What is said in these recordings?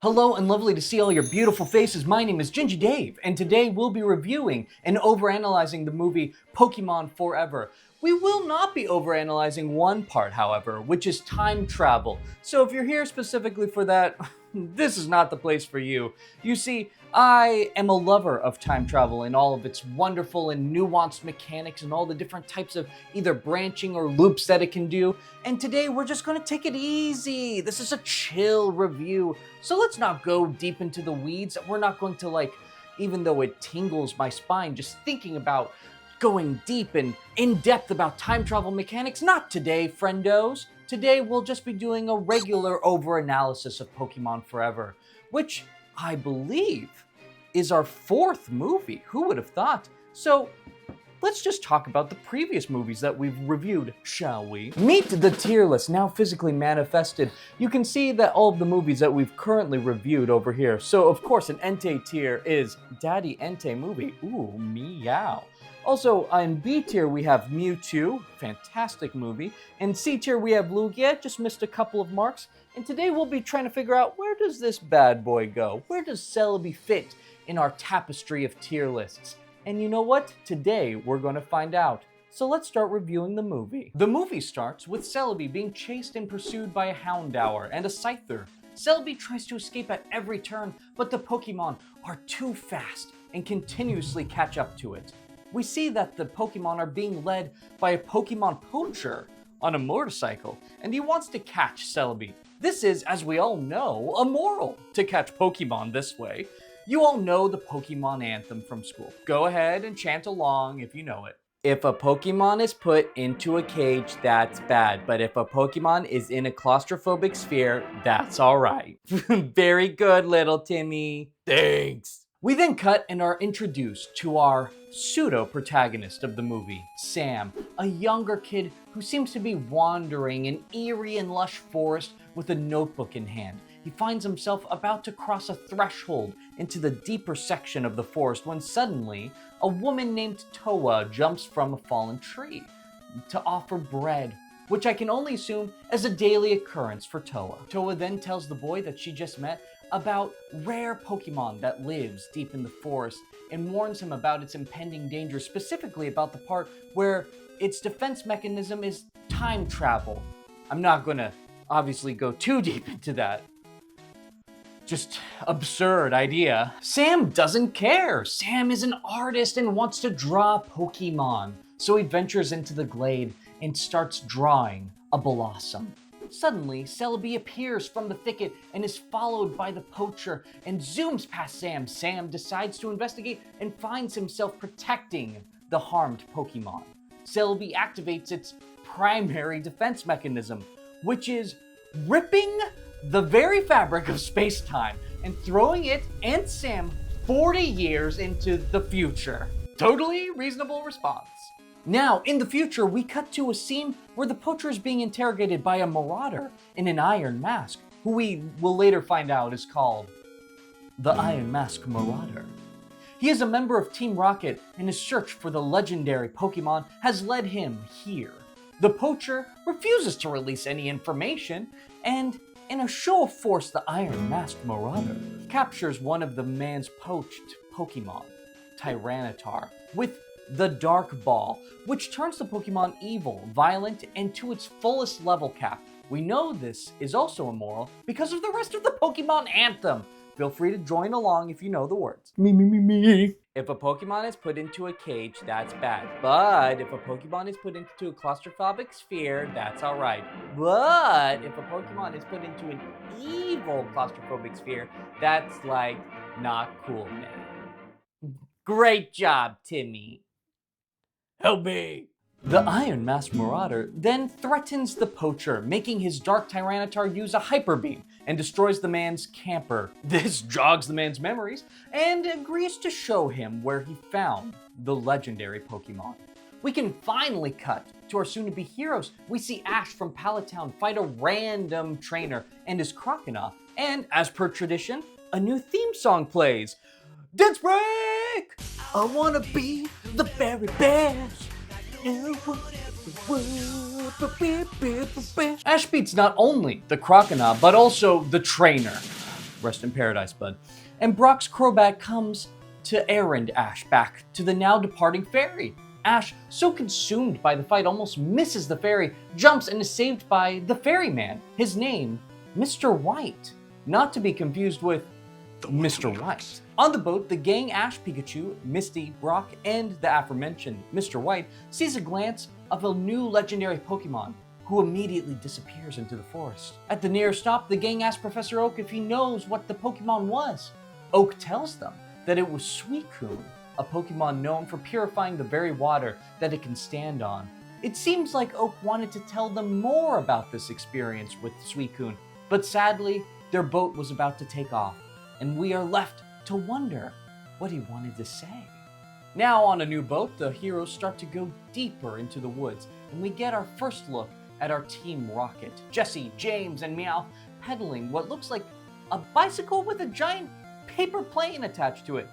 Hello and lovely to see all your beautiful faces. My name is Gingy Dave, and today we'll be reviewing and overanalyzing the movie Pokémon Forever. We will not be overanalyzing one part, however, which is time travel. So if you're here specifically for that, this is not the place for you. You see, I am a lover of time travel and all of its wonderful and nuanced mechanics and all the different types of either branching or loops that it can do. And today we're just going to take it easy. This is a chill review. So let's not go deep into the weeds. We're not going to even though it tingles my spine just thinking about going deep and in-depth about time travel mechanics. Not today, friendos. Today we'll just be doing a regular over-analysis of Pokémon Forever, which I believe is our fourth movie. Who would have thought? So let's just talk about the previous movies that we've reviewed, shall we? Meet the tier list, now physically manifested. You can see that all of the movies that we've currently reviewed over here. So of course an Entei tier is Daddy Entei movie. Ooh, meow. Also, in B tier we have Mewtwo, fantastic movie. In C tier we have Lugia, just missed a couple of marks. And today we'll be trying to figure out, where does this bad boy go? Where does Celebi fit in our tapestry of tier lists? And you know what? Today we're going to find out. So let's start reviewing the movie. The movie starts with Celebi being chased and pursued by a Houndour and a Scyther. Celebi tries to escape at every turn, but the Pokémon are too fast and continuously catch up to it. We see that the Pokémon are being led by a Pokémon poacher on a motorcycle, and he wants to catch Celebi. This is, as we all know, immoral to catch Pokémon this way. You all know the Pokémon anthem from school. Go ahead and chant along if you know it. If a Pokémon is put into a cage, that's bad. But if a Pokémon is in a claustrophobic sphere, that's alright. Very good, little Timmy. Thanks. We then cut and are introduced to our pseudo-protagonist of the movie, Sam, a younger kid who seems to be wandering in eerie and lush forest with a notebook in hand. He finds himself about to cross a threshold into the deeper section of the forest when suddenly a woman named Toa jumps from a fallen tree to offer bread, which I can only assume as a daily occurrence for Toa. Toa then tells the boy that she just met about rare Pokémon that lives deep in the forest and warns him about its impending danger, specifically about the part where its defense mechanism is time travel. I'm not gonna obviously go too deep into that. Just absurd idea. Sam doesn't care. Sam is an artist and wants to draw Pokémon. So he ventures into the glade and starts drawing a Blossom. Suddenly, Celebi appears from the thicket and is followed by the poacher and zooms past Sam. Sam decides to investigate and finds himself protecting the harmed Pokémon. Celebi activates its primary defense mechanism, which is ripping the very fabric of space-time and throwing it and Sam 40 years into the future. Totally reasonable response. Now, in the future, we cut to a scene where the poacher is being interrogated by a marauder in an iron mask, who we will later find out is called the Iron Mask Marauder. He is a member of Team Rocket, and his search for the legendary Pokémon has led him here. The poacher refuses to release any information, and in a show of force, the Iron Masked Marauder captures one of the man's poached Pokémon, Tyranitar, with the Dark Ball, which turns the Pokémon evil, violent, and to its fullest level cap. We know this is also immoral because of the rest of the Pokémon anthem. Feel free to join along if you know the words. Me. If a Pokémon is put into a cage, that's bad. But if a Pokémon is put into a claustrophobic sphere, that's alright. But if a Pokémon is put into an evil claustrophobic sphere, that's not cool, man. Great job, Timmy. Help me! The Iron Mask Marauder then threatens the poacher, making his Dark Tyranitar use a Hyper Beam and destroys the man's camper. This jogs the man's memories and agrees to show him where he found the legendary Pokémon. We can finally cut to our soon-to-be heroes. We see Ash from Palatown fight a random trainer and his Croconaw, and as per tradition, a new theme song plays. Dance break! I wanna be the very best. Ash beats not only the Croconaw, but also the trainer. Rest in paradise, bud. And Brock's Crobat comes to errand Ash back to the now departing fairy. Ash, so consumed by the fight, almost misses the fairy, jumps and is saved by the ferryman. His name, Mr. White. Not to be confused with Mr. White. On the boat, the gang, Ash, Pikachu, Misty, Brock, and the aforementioned Mr. White sees a glance of a new legendary Pokemon, who immediately disappears into the forest. At the nearest stop, the gang asks Professor Oak if he knows what the Pokemon was. Oak tells them that it was Suicune, a Pokemon known for purifying the very water that it can stand on. It seems like Oak wanted to tell them more about this experience with Suicune, but sadly, their boat was about to take off, and we are left to wonder what he wanted to say. Now on a new boat, the heroes start to go deeper into the woods, and we get our first look at our Team Rocket. Jesse, James, and Meowth pedaling what looks like a bicycle with a giant paper plane attached to it.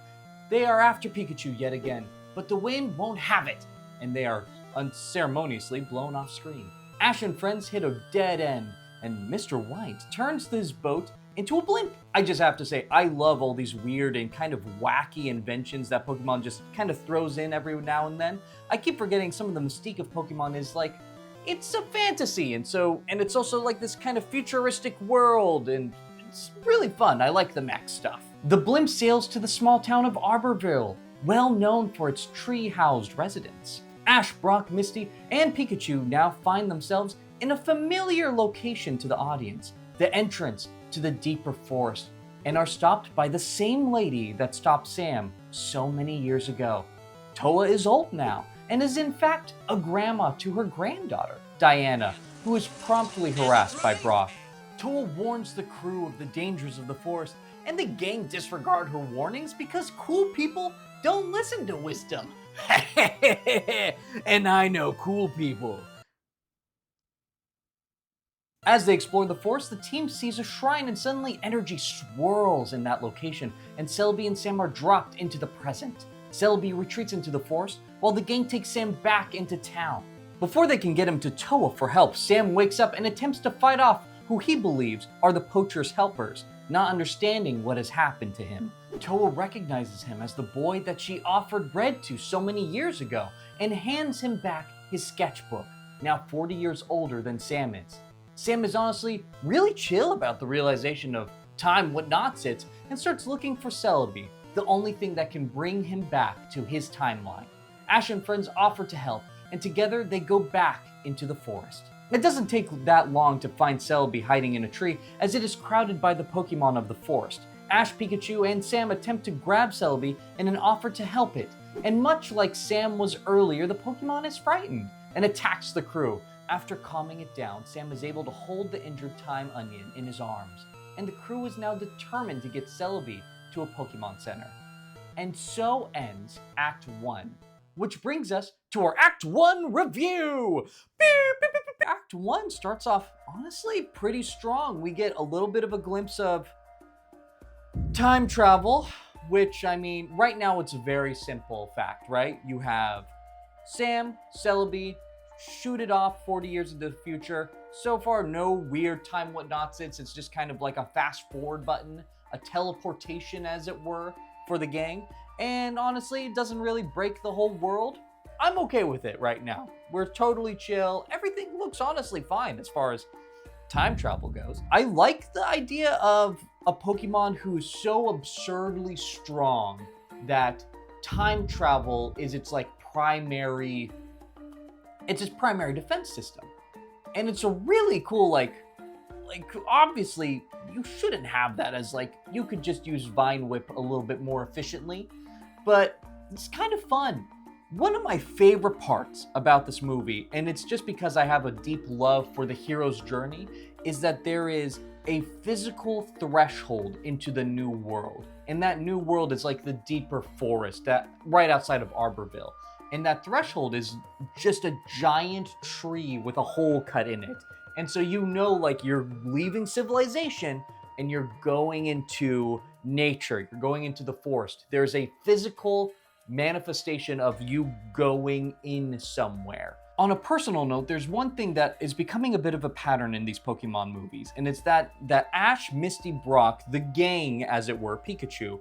They are after Pikachu yet again, but the wind won't have it, and they are unceremoniously blown off screen. Ash and friends hit a dead end, and Mr. White turns his boat into a blimp. I just have to say, I love all these weird and kind of wacky inventions that Pokemon just kind of throws in every now and then. I keep forgetting some of the mystique of Pokemon is like, it's a fantasy, and it's also like this kind of futuristic world, and it's really fun. I like the mech stuff. The blimp sails to the small town of Arborville, well known for its tree-housed residents. Ash, Brock, Misty, and Pikachu now find themselves in a familiar location to the audience, the entrance to the deeper forest, and are stopped by the same lady that stopped Sam so many years ago. Toa is old now, and is in fact a grandma to her granddaughter, Diana, who is promptly harassed by Brock. Toa warns the crew of the dangers of the forest, and the gang disregard her warnings because cool people don't listen to wisdom. And I know cool people. As they explore the forest, the team sees a shrine and suddenly energy swirls in that location, and Celebi and Sam are dropped into the present. Celebi retreats into the forest while the gang takes Sam back into town. Before they can get him to Toa for help, Sam wakes up and attempts to fight off who he believes are the poacher's helpers, not understanding what has happened to him. Toa recognizes him as the boy that she offered bread to so many years ago and hands him back his sketchbook, now 40 years older than Sam is. Sam is honestly really chill about the realization of time what not sits and starts looking for Celebi, the only thing that can bring him back to his timeline. Ash and friends offer to help, and together they go back into the forest. It doesn't take that long to find Celebi hiding in a tree, as it is crowded by the Pokemon of the forest. Ash, Pikachu, and Sam attempt to grab Celebi in an offer to help it, and much like Sam was earlier, the Pokemon is frightened and attacks the crew. After calming it down, Sam is able to hold the injured Time Onion in his arms, and the crew is now determined to get Celebi to a Pokemon Center. And so ends Act 1, which brings us to our Act 1 review! Act 1 starts off, honestly, pretty strong. We get a little bit of a glimpse of time travel, which, I mean, right now it's a very simple fact, right? You have Sam, Celebi, shoot it off 40 years into the future. So far, no weird time whatnots. It's just kind of like a fast forward button, a teleportation as it were, for the gang. And honestly, it doesn't really break the whole world. I'm okay with it right now. We're totally chill. Everything looks honestly fine as far as time travel goes. I like the idea of a Pokemon who's so absurdly strong that time travel is its primary defense system. And it's a really cool, obviously you shouldn't have that as you could just use Vine Whip a little bit more efficiently, but it's kind of fun. One of my favorite parts about this movie, and it's just because I have a deep love for the hero's journey, is that there is a physical threshold into the new world. And that new world is like the deeper forest that right outside of Arborville. And that threshold is just a giant tree with a hole cut in it. And so you're leaving civilization and you're going into nature, you're going into the forest. There's a physical manifestation of you going in somewhere. On a personal note, there's one thing that is becoming a bit of a pattern in these Pokemon movies, and it's that Ash, Misty, Brock, the gang, as it were, Pikachu,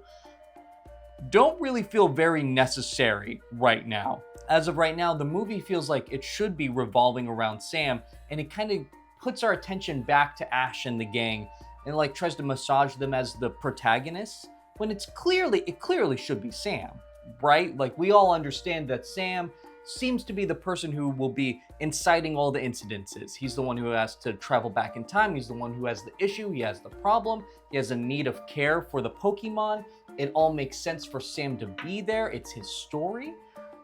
don't really feel very necessary right now. As of right now, the movie feels like it should be revolving around Sam, and it kind of puts our attention back to Ash and the gang, and like tries to massage them as the protagonists, when it clearly should be Sam, right? Like, we all understand that Sam seems to be the person who will be inciting all the incidences. He's the one who has to travel back in time. He's the one who has the issue. He has the problem. He has a need of care for the Pokemon. It all makes sense for Sam to be there. It's his story.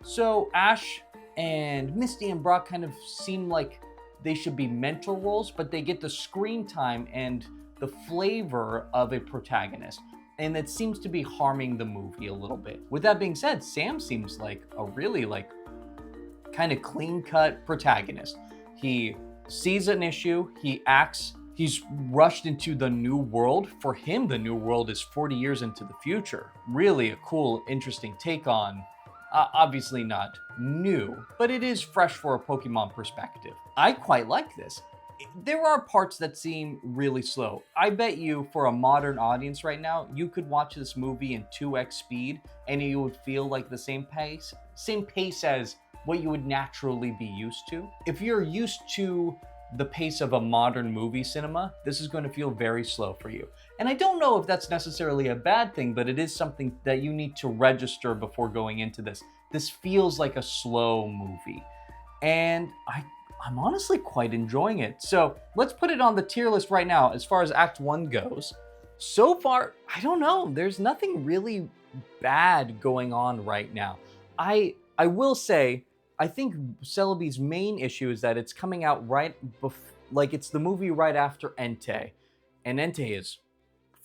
So Ash and Misty and Brock kind of seem like they should be mentor roles, but they get the screen time and the flavor of a protagonist. And it seems to be harming the movie a little bit. With that being said, Sam seems like a really kind of clean-cut protagonist. He sees an issue, he acts, he's rushed into the new world. For him, the new world is 40 years into the future. Really a cool, interesting take on, obviously not new, but it is fresh for a Pokemon perspective. I quite like this. There are parts that seem really slow. I bet you for a modern audience right now, you could watch this movie in 2x speed and you would feel like the same pace as what you would naturally be used to. If you're used to the pace of a modern movie cinema, this is going to feel very slow for you. And I don't know if that's necessarily a bad thing, but it is something that you need to register before going into this. This feels like a slow movie. And I'm honestly quite enjoying it. So let's put it on the tier list right now as far as Act 1 goes. So far, I don't know, there's nothing really bad going on right now. I will say, I think Celebi's main issue is that it's coming out it's the movie right after Entei. And Entei is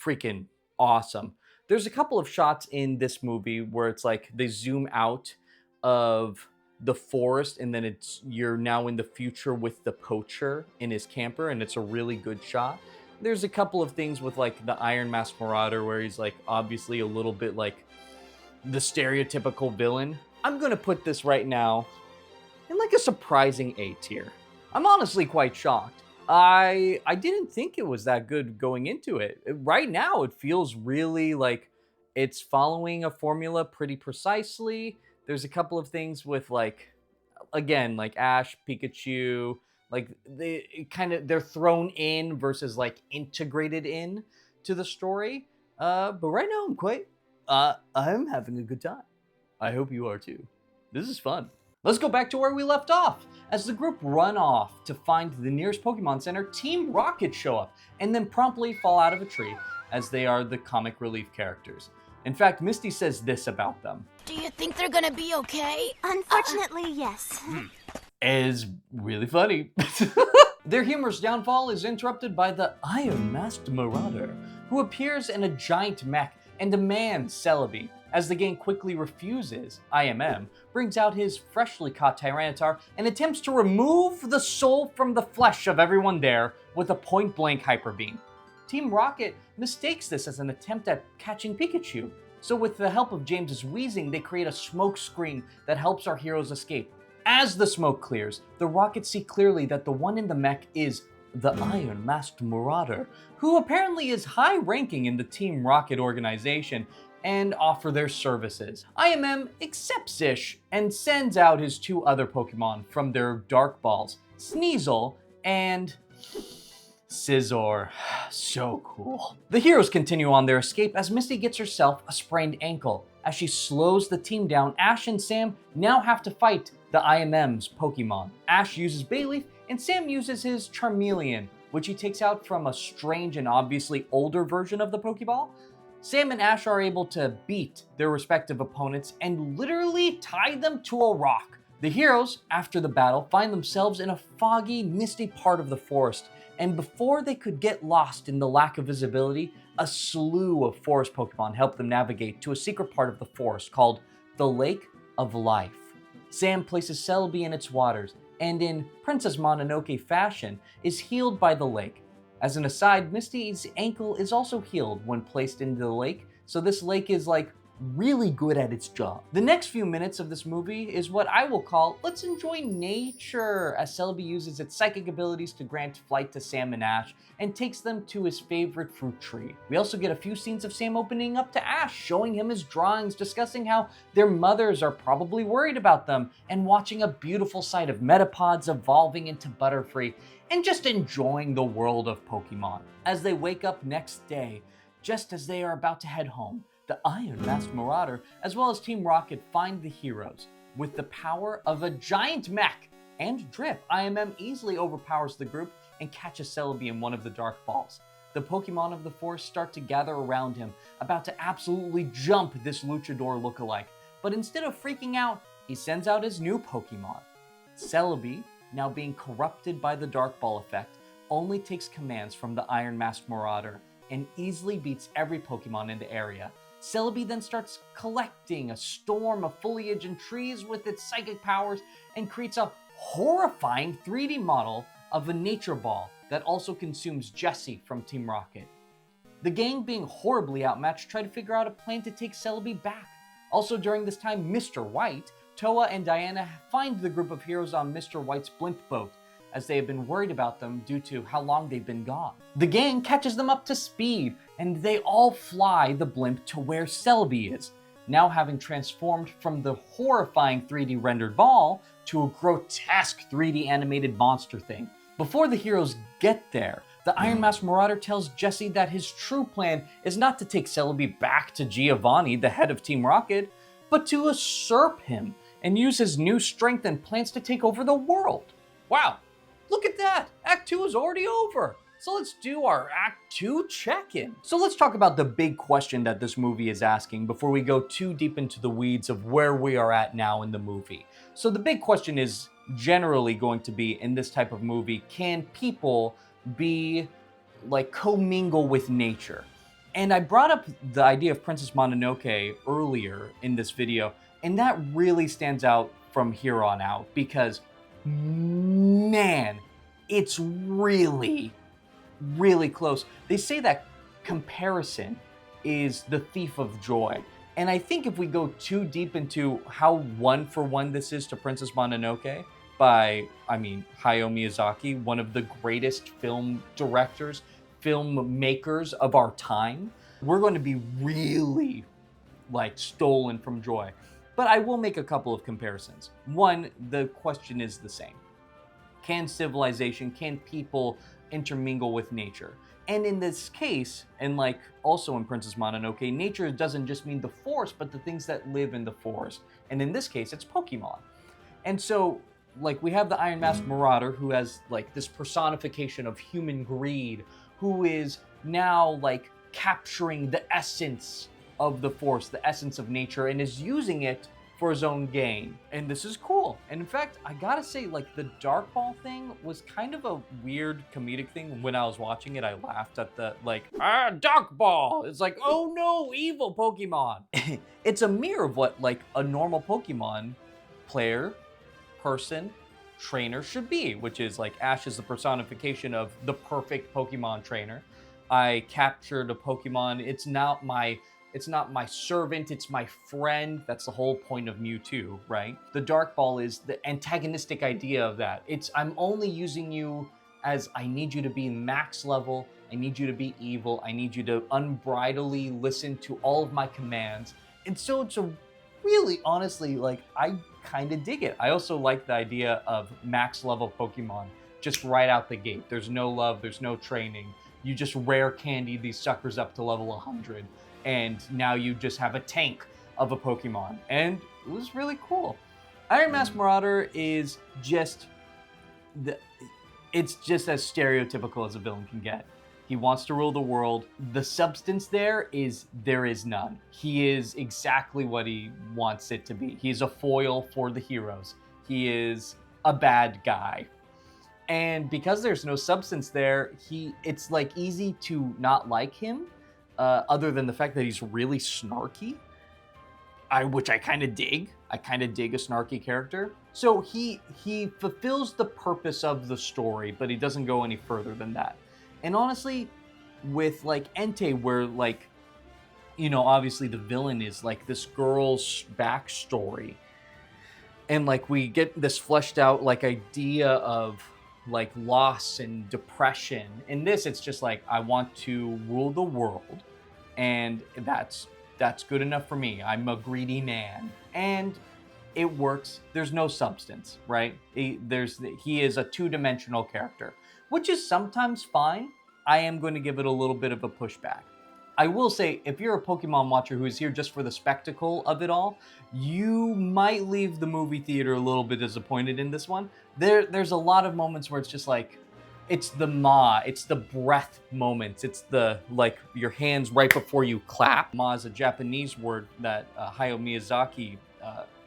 freaking awesome. There's a couple of shots in this movie where it's like they zoom out of the forest and then you're now in the future with the poacher in his camper, and it's a really good shot. There's a couple of things with like the Iron Mask Marauder where he's like obviously a little bit like the stereotypical villain. I'm gonna put this right now in like a surprising A tier. I'm honestly quite shocked. I didn't think it was that good going into it. Right now it feels really like it's following a formula pretty precisely. There's a couple of things with like, again, like Ash, Pikachu, like they're thrown in versus like integrated in to the story. But right now I'm having a good time. I hope you are too. This is fun. Let's go back to where we left off. As the group run off to find the nearest Pokemon Center, Team Rocket show up and then promptly fall out of a tree, as they are the comic relief characters. In fact, Misty says this about them. Do you think they're gonna be okay? Unfortunately, yes. Is really funny. Their humorous downfall is interrupted by the Iron Masked Marauder, who appears in a giant mech and demands Celebi. As the gang quickly refuses, IMM brings out his freshly caught Tyranitar and attempts to remove the soul from the flesh of everyone there with a point-blank Hyper Beam. Team Rocket mistakes this as an attempt at catching Pikachu, so with the help of James's wheezing, they create a smoke screen that helps our heroes escape. As the smoke clears, the Rockets see clearly that the one in the mech is the Iron Masked Marauder, who apparently is high-ranking in the Team Rocket organization, and offer their services. IMM accepts Ish and sends out his two other Pokemon from their Dark Balls, Sneasel and Scizor. So cool. The heroes continue on their escape as Misty gets herself a sprained ankle. As she slows the team down, Ash and Sam now have to fight the IMM's Pokemon. Ash uses Bayleaf and Sam uses his Charmeleon, which he takes out from a strange and obviously older version of the Pokeball. Sam and Ash are able to beat their respective opponents and literally tie them to a rock. The heroes, after the battle, find themselves in a foggy, misty part of the forest, and before they could get lost in the lack of visibility, a slew of forest Pokemon help them navigate to a secret part of the forest called the Lake of Life. Sam places Celebi in its waters, and in Princess Mononoke fashion, is healed by the lake. As an aside, Misty's ankle is also healed when placed into the lake, so this lake is like really good at its job. The next few minutes of this movie is what I will call, let's enjoy nature, as Celebi uses its psychic abilities to grant flight to Sam and Ash and takes them to his favorite fruit tree. We also get a few scenes of Sam opening up to Ash, showing him his drawings, discussing how their mothers are probably worried about them, and watching a beautiful sight of Metapods evolving into Butterfree, and just enjoying the world of Pokemon. As they wake up next day, just as they are about to head home, the Iron Masked Marauder, as well as Team Rocket, find the heroes. With the power of a giant mech and Drip, IMM easily overpowers the group and catches Celebi in one of the dark balls. The Pokemon of the forest start to gather around him, about to absolutely jump this luchador lookalike. But instead of freaking out, he sends out his new Pokemon. Celebi, now being corrupted by the dark ball effect, only takes commands from the Iron Masked Marauder and easily beats every Pokemon in the area. Celebi then starts collecting a storm of foliage and trees with its psychic powers and creates a horrifying 3D model of a nature ball that also consumes Jessie from Team Rocket. The gang, being horribly outmatched, try to figure out a plan to take Celebi back. Also during this time, Mr. White, Toa, and Diana find the group of heroes on Mr. White's blimp boat, as they have been worried about them due to how long they've been gone. The gang catches them up to speed, and they all fly the blimp to where Celebi is, now having transformed from the horrifying 3D rendered ball to a grotesque 3D animated monster thing. Before the heroes get there, the Iron Masked Marauder tells Jessie that his true plan is not to take Celebi back to Giovanni, the head of Team Rocket, but to usurp him and use his new strength and plans to take over the world. Wow, look at that! Act 2 is already over! So let's do our Act 2 check-in. So let's talk about the big question that this movie is asking before we go too deep into the weeds of where we are at now in the movie. So the big question is generally going to be, in this type of movie, can people be like commingle with nature? And I brought up the idea of Princess Mononoke earlier in this video, and that really stands out from here on out because, man, it's really close. They say that comparison is the thief of joy. And I think if we go too deep into how one for one this is to Princess Mononoke by, Hayao Miyazaki, one of the greatest film directors, filmmakers of our time, we're going to be really stolen from joy. But I will make a couple of comparisons. One, the question is the same. Can civilization, can people intermingle with nature? And in this case, and also in Princess Mononoke, nature doesn't just mean the forest, but the things that live in the forest. And in this case, it's Pokemon. And so, we have the Iron Masked Marauder, who has this personification of human greed, who is now capturing the essence of the forest, the essence of nature, and is using it for his own gain. And this is cool. And in fact, I gotta say, the Dark Ball thing was kind of a weird comedic thing. When I was watching it, I laughed at the, Dark Ball! It's oh no, evil Pokemon! It's a mirror of what, a normal Pokemon player, person, trainer should be, which is, Ash is the personification of the perfect Pokemon trainer. I captured a Pokemon. It's not my servant, it's my friend. That's the whole point of Mewtwo, right? The Dark Ball is the antagonistic idea of that. I'm only using you as I need you to be max level, I need you to be evil, I need you to unbridledly listen to all of my commands. And so it's a really, honestly, I kind of dig it. I also like the idea of max level Pokemon just right out the gate. There's no love, there's no training. You just rare candy these suckers up to level 100. And now you just have a tank of a Pokemon. And it was really cool. Iron Masked Marauder is it's just as stereotypical as a villain can get. He wants to rule the world. The substance there is none. He is exactly what he wants it to be. He's a foil for the heroes. He is a bad guy. And because there's no substance there, it's easy to not like him. Other than the fact that he's really snarky, which I kind of dig. I kind of dig a snarky character. So he fulfills the purpose of the story, but he doesn't go any further than that. And honestly, with Entei, where you know, obviously the villain is like this girl's backstory. And like we get this fleshed out like idea of like loss and depression. In this, it's just like I want to rule the world, and that's good enough for me. I'm a greedy man, and it works. There's no substance, right? He is a two-dimensional character, which is sometimes fine. I am going to give it a little bit of a pushback. I will say, if you're a Pokemon watcher who is here just for the spectacle of it all, you might leave the movie theater a little bit disappointed in this one. There's a lot of moments where it's just like, it's the it's the breath moments, it's the like your hands right before you clap. Ma is a Japanese word that Hayao Miyazaki,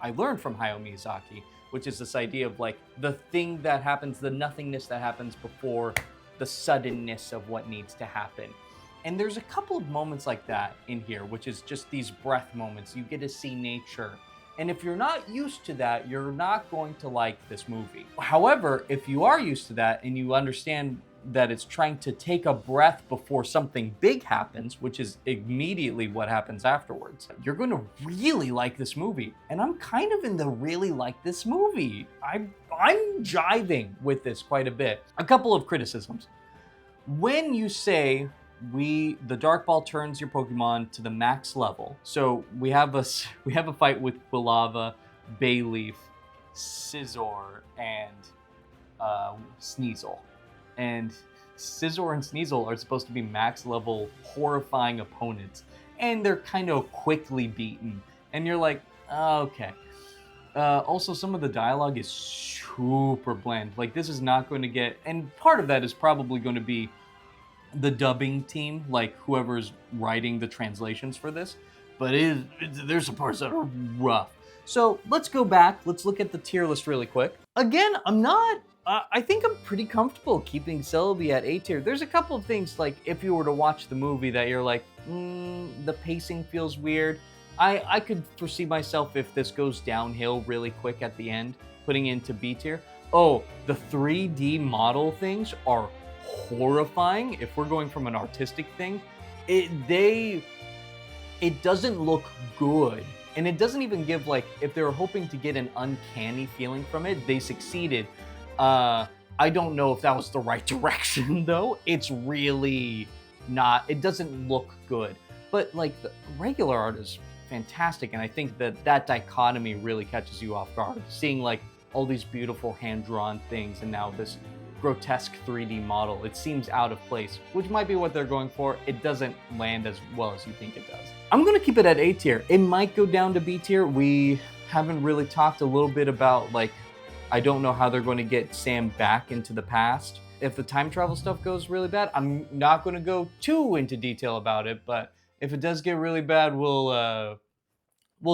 I learned from Hayao Miyazaki, which is this idea of like the thing that happens, the nothingness that happens before the suddenness of what needs to happen. And there's a couple of moments like that in here, which is just these breath moments. You get to see nature. And if you're not used to that, you're not going to like this movie. However, if you are used to that and you understand that it's trying to take a breath before something big happens, which is immediately what happens afterwards, you're going to really like this movie. And I'm kind of in the really like this movie. I'm jiving with this quite a bit. A couple of criticisms. When you say the Dark Ball turns your Pokemon to the max level. So we have a fight with Quilava, Bayleaf, Scizor, and Sneasel. And Scizor and Sneasel are supposed to be max level horrifying opponents. And they're kind of quickly beaten. And you're like, okay. Also, some of the dialogue is super bland. Like, this is not going to get... And part of that is probably going to be the dubbing team, like whoever's writing the translations for this, but there's some parts that are rough. So let's go back. Let's look at the tier list really quick. Again, I think I'm pretty comfortable keeping Celebi at A tier. There's a couple of things, like if you were to watch the movie, that you're like, the pacing feels weird. I could foresee myself, if this goes downhill really quick at the end, putting it into B tier. Oh, the 3D model things are horrifying. If we're going from an artistic thing, it doesn't look good, and it doesn't even give, like, if they were hoping to get an uncanny feeling from it, they succeeded. I don't know if that was the right direction though. It's really not, it doesn't look good, but like the regular art is fantastic, and I think that dichotomy really catches you off guard, seeing like all these beautiful hand-drawn things and now this grotesque 3D model. It seems out of place, which might be what they're going for. It doesn't land as well as you think it does. I'm gonna keep it at A tier. It might go down to B tier. We haven't really talked a little bit about, like, I don't know how they're going to get Sam back into the past. If the time travel stuff goes really bad, I'm not going to go too into detail about it, but if it does get really bad, we'll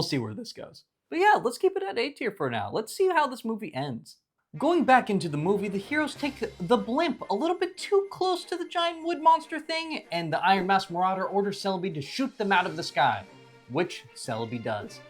see where this goes. But yeah, let's keep it at A tier for now. Let's see how this movie ends. Going back into the movie, the heroes take the blimp a little bit too close to the giant wood monster thing, and the Iron Mask Marauder orders Celebi to shoot them out of the sky, which Celebi does.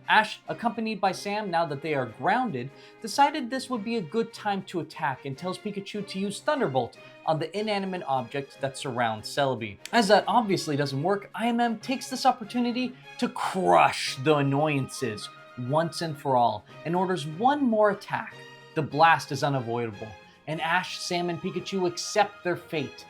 Ash, accompanied by Sam, now that they are grounded, decided this would be a good time to attack and tells Pikachu to use Thunderbolt on the inanimate object that surrounds Celebi. As that obviously doesn't work, IMM takes this opportunity to crush the annoyances once and for all and orders one more attack. The blast is unavoidable, and Ash, Sam, and Pikachu accept their fate.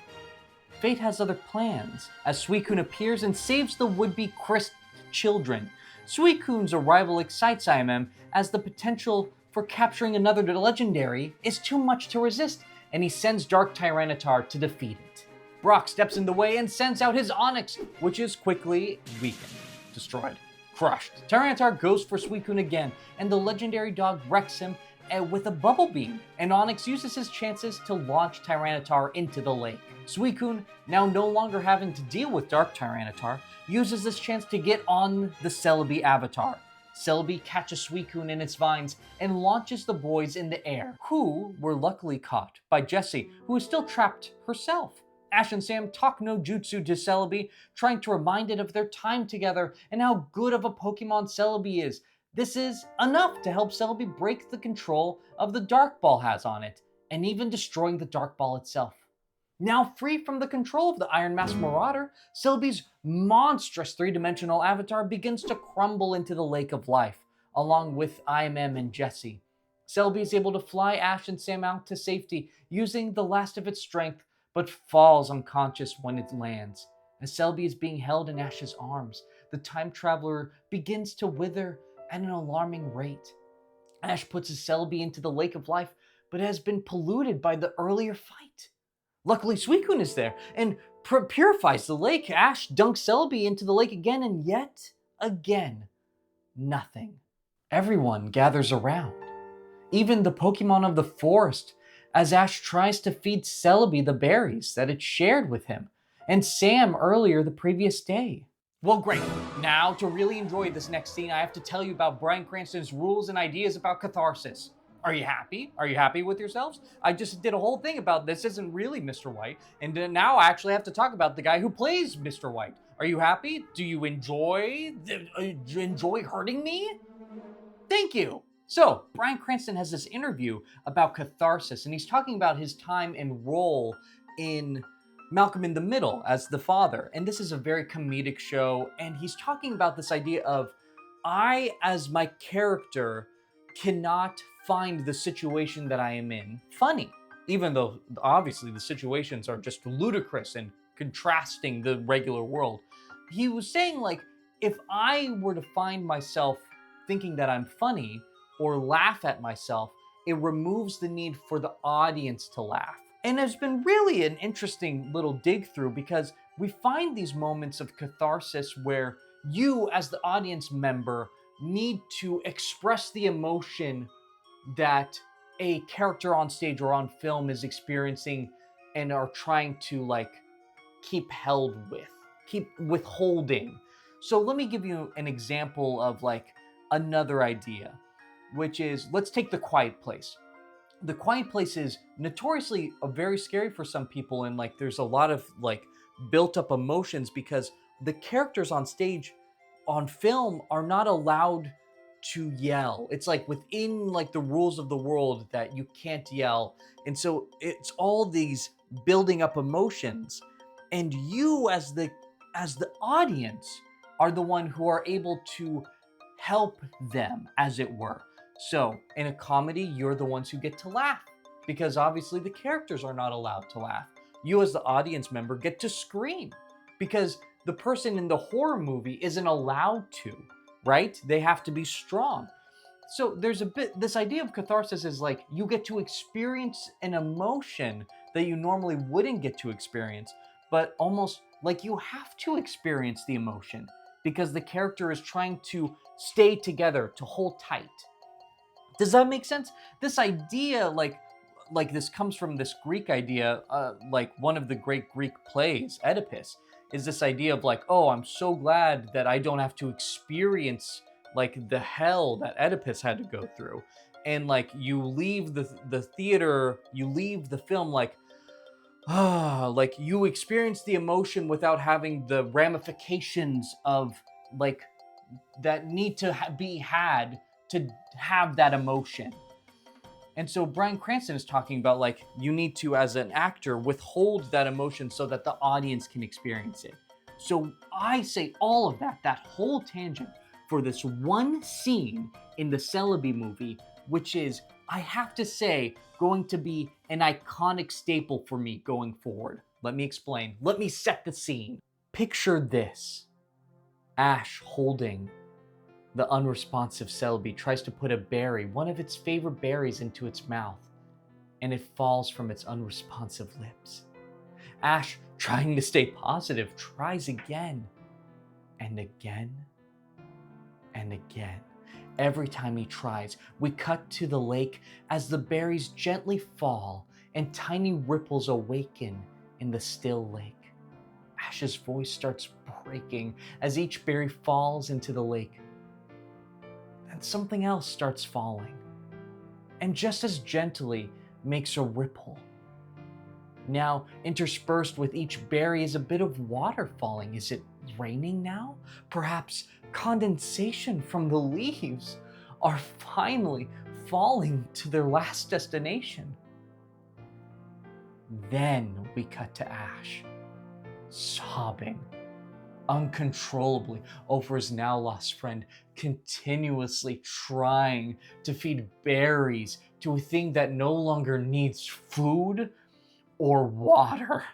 Fate has other plans, as Suicune appears and saves the would-be cursed children. Suicune's arrival excites IMM, as the potential for capturing another legendary is too much to resist, and he sends Dark Tyranitar to defeat it. Brock steps in the way and sends out his Onix, which is quickly weakened, destroyed, crushed. Tyranitar goes for Suicune again, and the legendary dog wrecks him with a bubble beam, and Onix uses his chances to launch Tyranitar into the lake. Suicune, now no longer having to deal with Dark Tyranitar, uses this chance to get on the Celebi avatar. Celebi catches Suicune in its vines and launches the boys in the air, who were luckily caught by Jessie, who is still trapped herself. Ash and Sam talk no jutsu to Celebi, trying to remind it of their time together and how good of a Pokemon Celebi is. This is enough to help Celebi break the control of the Dark Ball has on it, and even destroying the Dark Ball itself. Now free from the control of the Iron Mask Marauder, Celebi's monstrous three-dimensional avatar begins to crumble into the Lake of Life, along with IMM and Jessie. Celebi is able to fly Ash and Sam out to safety using the last of its strength, but falls unconscious when it lands. As Celebi is being held in Ash's arms, the time traveler begins to wither at an alarming rate. Ash puts his Celebi into the Lake of Life, but has been polluted by the earlier fight. Luckily, Suicune is there and purifies the lake. Ash dunks Celebi into the lake again, and yet again, nothing. Everyone gathers around, even the Pokémon of the forest, as Ash tries to feed Celebi the berries that it shared with him and Sam earlier the previous day. Well, great. Now, to really enjoy this next scene, I have to tell you about Bryan Cranston's rules and ideas about catharsis. Are you happy? Are you happy with yourselves? I just did a whole thing about this isn't really Mr. White, and now I actually have to talk about the guy who plays Mr. White. Are you happy? Do you enjoy hurting me? Thank you. So, Bryan Cranston has this interview about catharsis, and he's talking about his time and role in Malcolm in the Middle as the father. And this is a very comedic show, and he's talking about this idea of I, as my character, cannot find the situation that I am in funny, even though obviously the situations are just ludicrous and contrasting the regular world. He was saying, like, if I were to find myself thinking that I'm funny or laugh at myself, it removes the need for the audience to laugh. And it's been really an interesting little dig through because we find these moments of catharsis where you, as the audience member, need to express the emotion that a character on stage or on film is experiencing and are trying to keep withholding. So let me give you an example of another idea, which is, let's take The Quiet Place. The Quiet Place is notoriously very scary for some people, and there's a lot of built up emotions because the characters on stage on film are not allowed to yell. It's within the rules of the world that you can't yell. And so it's all these building up emotions, and you as the audience are the one who are able to help them, as it were. So in a comedy, you're the ones who get to laugh because obviously the characters are not allowed to laugh. You as the audience member get to scream because the person in the horror movie isn't allowed to, right? They have to be strong. So there's this idea of catharsis is you get to experience an emotion that you normally wouldn't get to experience, but almost you have to experience the emotion because the character is trying to stay together, to hold tight. Does that make sense? This idea, this comes from this Greek idea, one of the great Greek plays, Oedipus, is this idea of oh, I'm so glad that I don't have to experience the hell that Oedipus had to go through. And you leave the theater, you leave the film you experience the emotion without having the ramifications of that need to be had to have that emotion. And so Bryan Cranston is talking about you need to, as an actor, withhold that emotion so that the audience can experience it. So I say all of that whole tangent for this one scene in the Celebi movie, which is, I have to say, going to be an iconic staple for me going forward. Let me explain. Let me set the scene. Picture this. Ash holding the unresponsive Celebi tries to put a berry, one of its favorite berries, into its mouth, and it falls from its unresponsive lips. Ash, trying to stay positive, tries again, and again, and again. Every time he tries, we cut to the lake as the berries gently fall and tiny ripples awaken in the still lake. Ash's voice starts breaking as each berry falls into the lake. And something else starts falling, and just as gently makes a ripple. Now, interspersed with each berry is a bit of water falling. Is it raining now? Perhaps condensation from the leaves are finally falling to their last destination. Then we cut to Ash, sobbing uncontrollably over his now lost friend, continuously trying to feed berries to a thing that no longer needs food or water.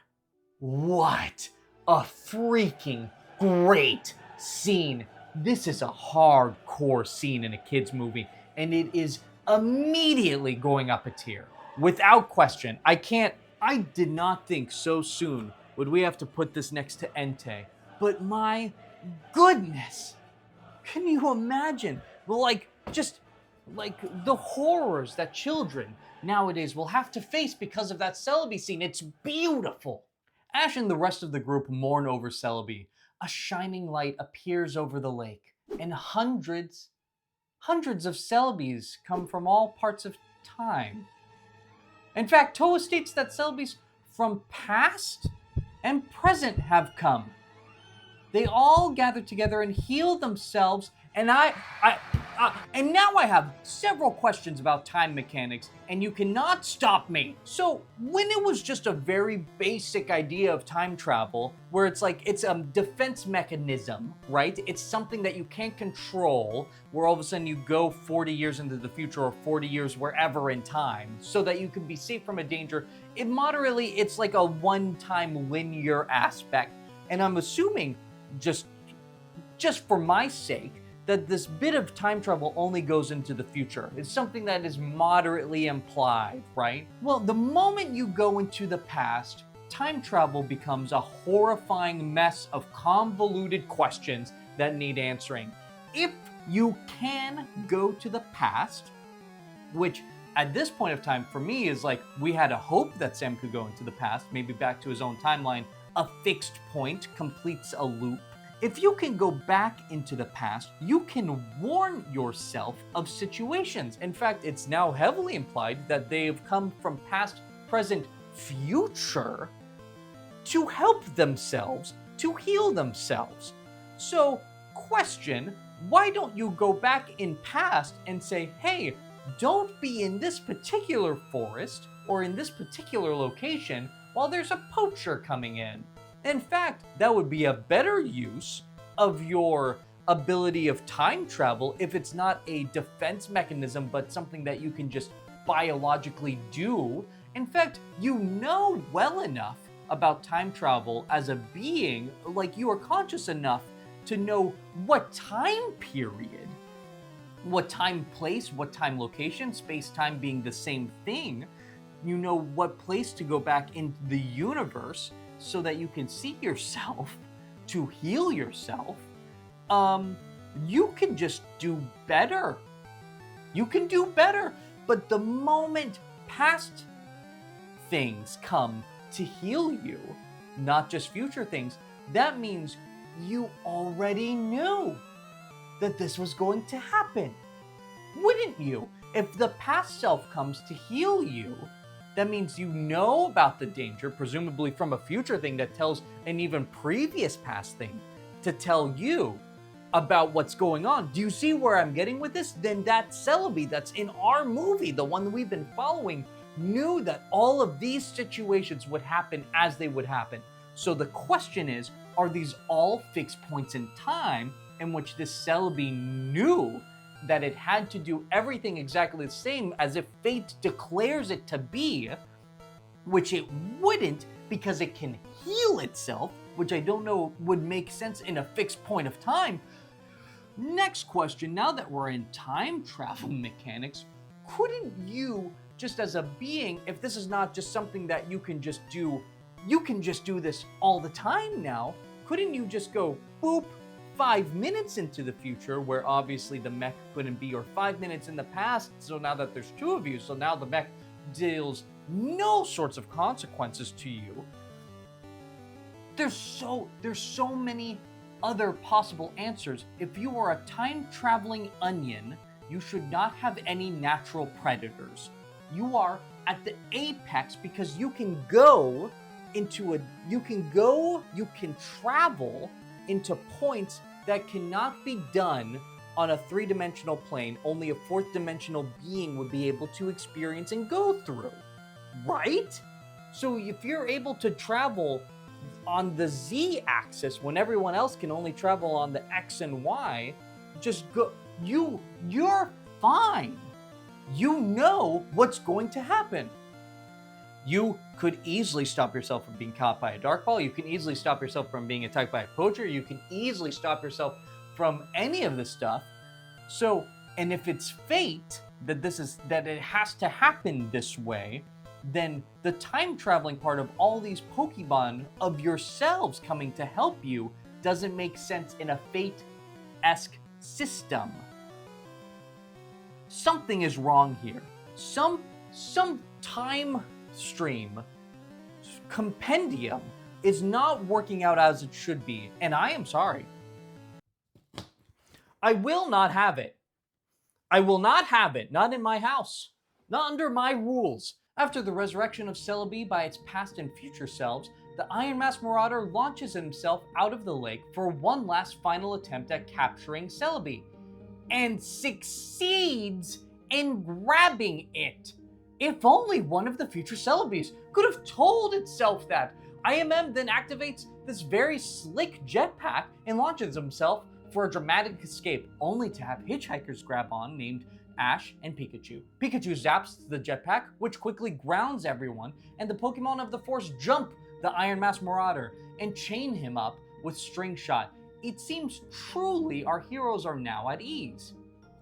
What a freaking great scene! This is a hardcore scene in a kid's movie, and it is immediately going up a tier. Without question, I did not think so soon would we have to put this next to Entei. But my goodness, can you imagine? Just like the horrors that children nowadays will have to face because of that celebi scene. It's beautiful. Ash and the rest of the group mourn over Celebi. A shining light appears over the lake, and hundreds of Celebis come from all parts of time. In fact, Toa states that Celebis from past and present have come. They all gather together and heal themselves, and now I have several questions about time mechanics, and you cannot stop me. So, when it was just a very basic idea of time travel, where it's a defense mechanism, right? It's something that you can't control, where all of a sudden you go 40 years into the future or 40 years wherever in time, so that you can be safe from a danger. It's like a one-time linear aspect, and I'm assuming just for my sake, that this bit of time travel only goes into the future. It's something that is moderately implied, right? Well, the moment you go into the past, time travel becomes a horrifying mess of convoluted questions that need answering. If you can go to the past, which at this point of time for me is like, we had a hope that Sam could go into the past, maybe back to his own timeline. A fixed point completes a loop. If you can go back into the past, you can warn yourself of situations. In fact, it's now heavily implied that they have come from past, present, future to help themselves, to heal themselves. So, question, why don't you go back in past and say, hey, don't be in this particular forest or in this particular location while there's a poacher coming in? In fact, that would be a better use of your ability of time travel if it's not a defense mechanism, but something that you can just biologically do. In fact, you know well enough about time travel as a being, like you are conscious enough to know what time period, what time place, what time location, space-time being the same thing. You know what place to go back into the universe so that you can see yourself, to heal yourself. You can just do better. You can do better. But the moment past things come to heal you, not just future things, that means you already knew that this was going to happen. Wouldn't you? If the past self comes to heal you, that means you know about the danger, presumably from a future thing that tells an even previous past thing to tell you about what's going on. Do you see where I'm getting with this? Then that Celebi that's in our movie, the one that we've been following, knew that all of these situations would happen as they would happen. So the question is, are these all fixed points in time in which this Celebi knew that it had to do everything exactly the same as if fate declares it to be, which it wouldn't because it can heal itself, which I don't know would make sense in a fixed point of time. Next question, now that we're in time travel mechanics, couldn't you, just as a being, if this is not just something that you can just do this all the time now, couldn't you just go boop, 5 minutes into the future, where obviously the mech couldn't be, or 5 minutes in the past, so now that there's two of you, so now the mech deals no sorts of consequences to you. There's so many other possible answers. If you are a time-traveling onion, you should not have any natural predators. You are at the apex because you can travel into points that cannot be done on a three-dimensional plane. Only a fourth-dimensional being would be able to experience and go through, right? So if you're able to travel on the Z axis when everyone else can only travel on the X and Y, just go, you're fine. You know what's going to happen. You could easily stop yourself from being caught by a dark ball. You can easily stop yourself from being attacked by a poacher. You can easily stop yourself from any of this stuff. So, and if it's fate that it has to happen this way, then the time traveling part of all these Pokemon of yourselves coming to help you doesn't make sense in a fate-esque system. Something is wrong here. Some time stream compendium is not working out as it should be, and I am sorry. I will not have it. I will not have it. Not in my house. Not under my rules. After the resurrection of Celebi by its past and future selves, the Iron Mask Marauder launches himself out of the lake for one last final attempt at capturing Celebi, and succeeds in grabbing it. If only one of the future Celebis could have told itself that. IMM then activates this very slick jetpack and launches himself for a dramatic escape, only to have hitchhikers grab on named Ash and Pikachu. Pikachu zaps the jetpack, which quickly grounds everyone, and the Pokemon of the Force jump the Iron Mask Marauder and chain him up with String Shot. It seems truly our heroes are now at ease.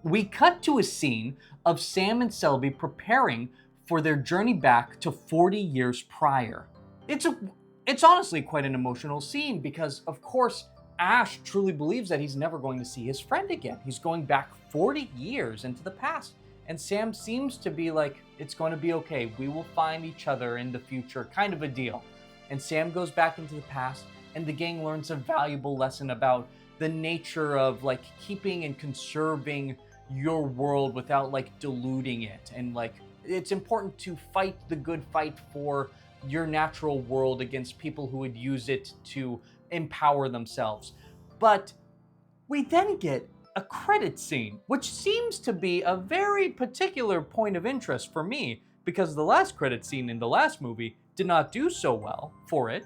We cut to a scene of Sam and Celebi preparing for their journey back to 40 years prior. It's honestly quite an emotional scene because, of course, Ash truly believes that he's never going to see his friend again. He's going back 40 years into the past. And Sam seems to be like, it's going to be okay. We will find each other in the future, kind of a deal. And Sam goes back into the past, and the gang learns a valuable lesson about the nature of like keeping and conserving your world without like diluting it. And like, it's important to fight the good fight for your natural world against people who would use it to empower themselves. But we then get a credit scene, which seems to be a very particular point of interest for me because the last credit scene in the last movie did not do so well for it.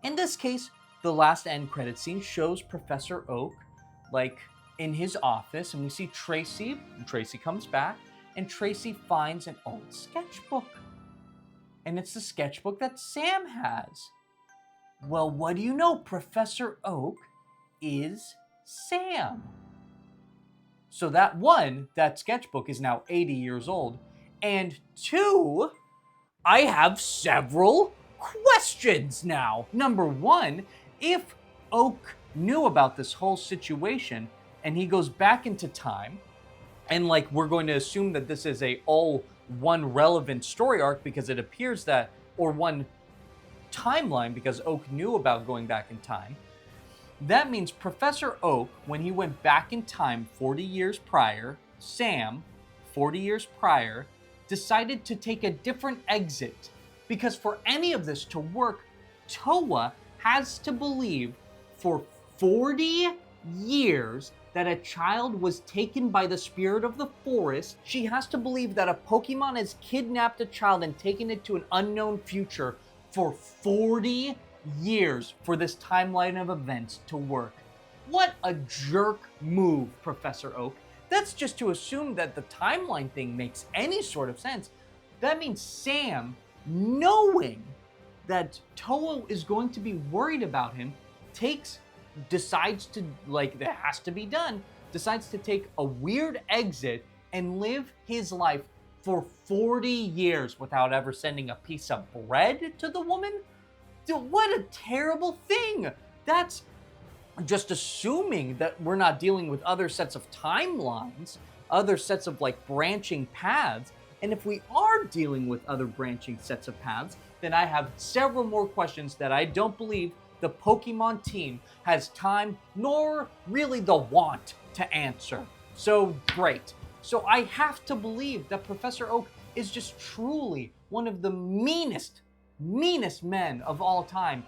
In this case, the last end credit scene shows Professor Oak like in his office, and we see Tracy, and Tracy comes back, and Tracy finds an old sketchbook. And it's the sketchbook that Sam has. Well, what do you know? Professor Oak is Sam. So that sketchbook is now 80 years old. And two, I have several questions now. Number one, if Oak knew about this whole situation and he goes back into time, and like we're going to assume that this is a all one relevant story arc because it appears that, or one timeline because Oak knew about going back in time, that means Professor Oak, when he went back in time 40 years prior, Sam, 40 years prior, decided to take a different exit. Because for any of this to work, Toa has to believe for 40 years that a child was taken by the spirit of the forest. She has to believe that a Pokemon has kidnapped a child and taken it to an unknown future for 40 years for this timeline of events to work. What a jerk move, Professor Oak. That's just to assume that the timeline thing makes any sort of sense. That means Sam, knowing that Toa is going to be worried about him, decides to, like, that has to be done, decides to take a weird exit and live his life for 40 years without ever sending a piece of bread to the woman? Dude, what a terrible thing! That's just assuming that we're not dealing with other sets of timelines, other sets of like branching paths. And if we are dealing with other branching sets of paths, then I have several more questions that I don't believe the Pokemon team has time nor really the want to answer. So great. So I have to believe that Professor Oak is just truly one of the meanest men of all time.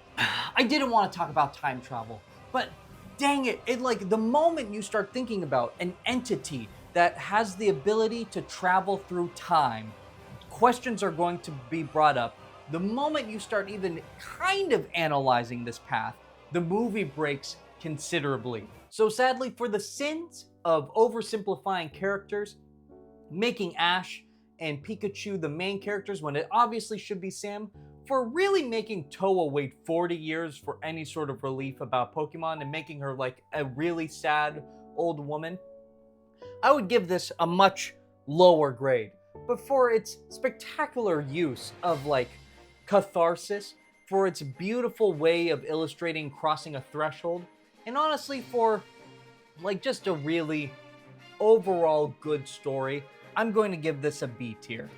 I didn't want to talk about time travel, but dang it, like the moment you start thinking about an entity that has the ability to travel through time, questions are going to be brought up. the moment you start even kind of analyzing this path, the movie breaks considerably. So sadly, for the sins of oversimplifying characters, making Ash and Pikachu the main characters when it obviously should be Sam, for really making Toa wait 40 years for any sort of relief about Pokemon and making her like a really sad old woman, I would give this a much lower grade. But for its spectacular use of like catharsis, for its beautiful way of illustrating crossing a threshold, and honestly for like just a really overall good story, I'm going to give this a B tier.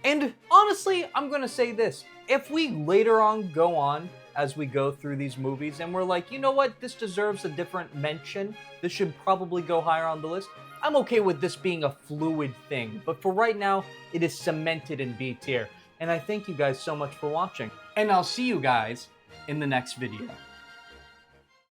And honestly, I'm going to say this. If we later on go on as we go through these movies and we're like, you know what, this deserves a different mention, this should probably go higher on the list, I'm okay with this being a fluid thing. But for right now, it is cemented in B tier. And I thank you guys so much for watching. And I'll see you guys in the next video.